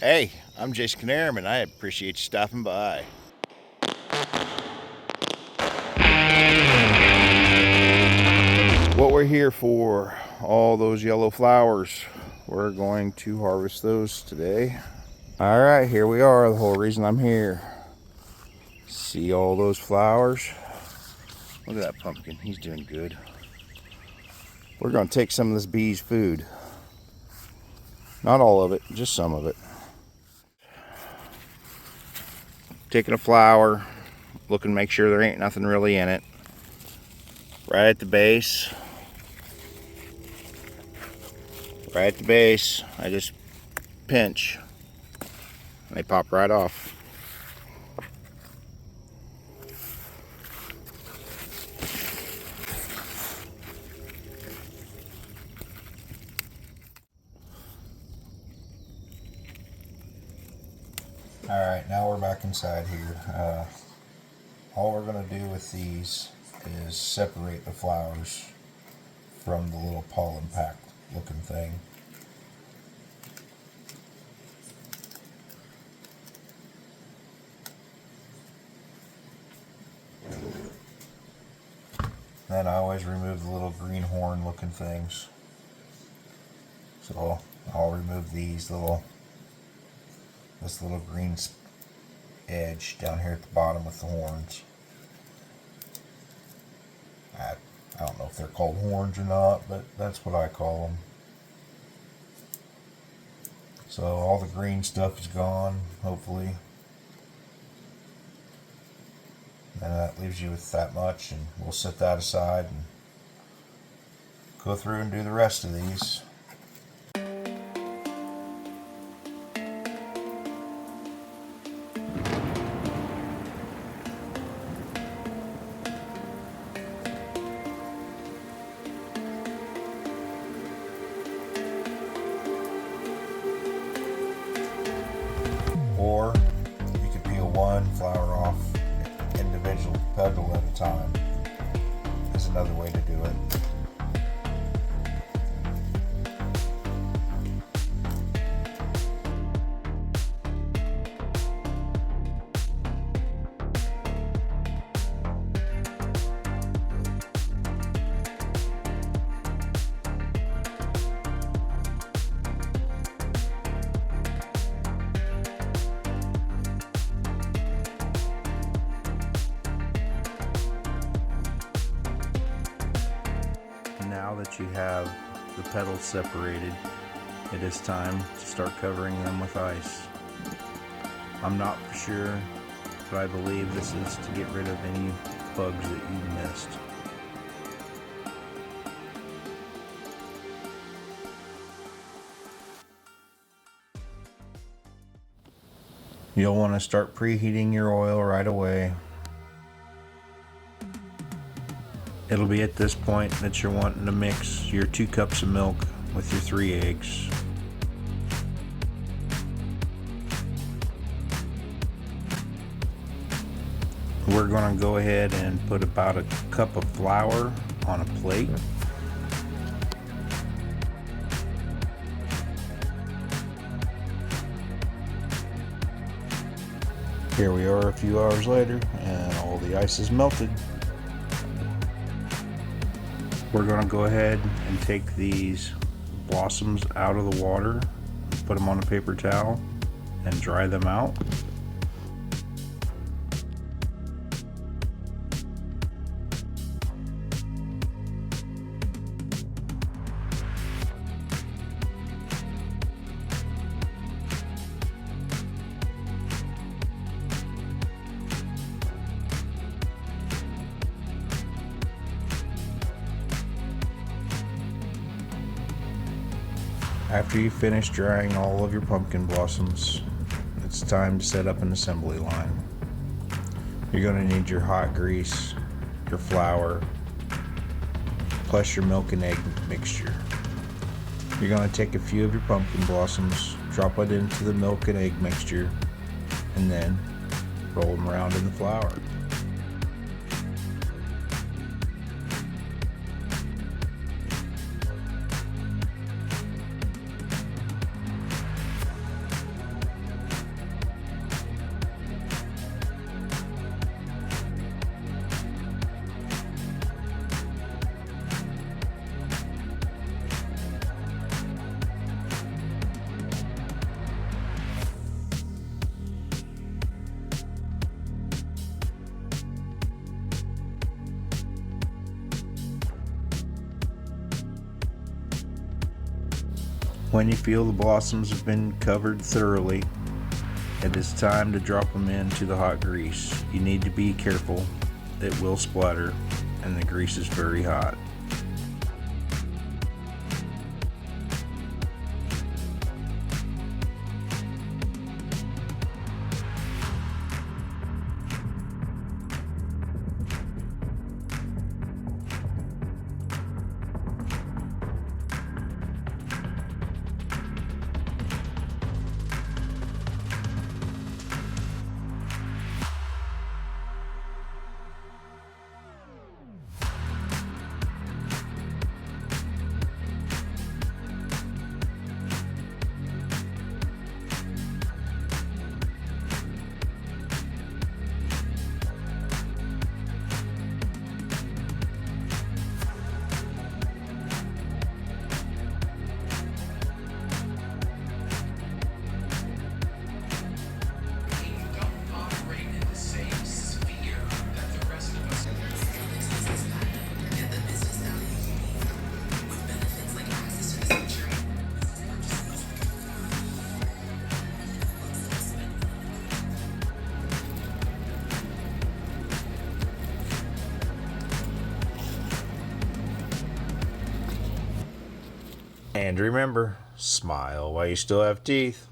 Hey, I'm Jason Canarum, and I appreciate you stopping by. What we're here for, all those yellow flowers. We're going to harvest those today. All right, here we are, the whole reason I'm here. See all those flowers? Look at that pumpkin, he's doing good. We're gonna take some of this bee's food. Not all of it, just some of it. Taking a flower, looking to make sure there ain't nothing really in it. Right at the base. Right at the base, I just pinch and they pop right off. Alright, now we're back inside here. All we're going to do with these is separate the flowers from the little pollen pack looking thing. Then I always remove the little green horn looking things. So I'll remove this little green edge down here at the bottom with the horns. I don't know if they're called horns or not, but that's what I call them. So all the green stuff is gone, hopefully. And that leaves you with that much, and we'll set that aside and go through and do the rest of these. Or you could peel one flower off individual petal at a time. Is another way to do it. Now that you have the petals separated, it is time to start covering them with ice. I'm not for sure, but I believe this is to get rid of any bugs that you missed. You'll want to start preheating your oil right away. It'll be at this point that you're wanting to mix your 2 cups of milk with your 3 eggs. We're going to go ahead and put about a cup of flour on a plate. Here we are a few hours later, and all the ice is melted. We're going to go ahead and take these blossoms out of the water, put them on a paper towel, and dry them out. After you finish drying all of your pumpkin blossoms, it's time to set up an assembly line. You're going to need your hot grease, your flour, plus your milk and egg mixture. You're going to take a few of your pumpkin blossoms, drop it into the milk and egg mixture, and then roll them around in the flour. When you feel the blossoms have been covered thoroughly, it is time to drop them into the hot grease. You need to be careful, it will splatter, and the grease is very hot. And remember, smile while you still have teeth.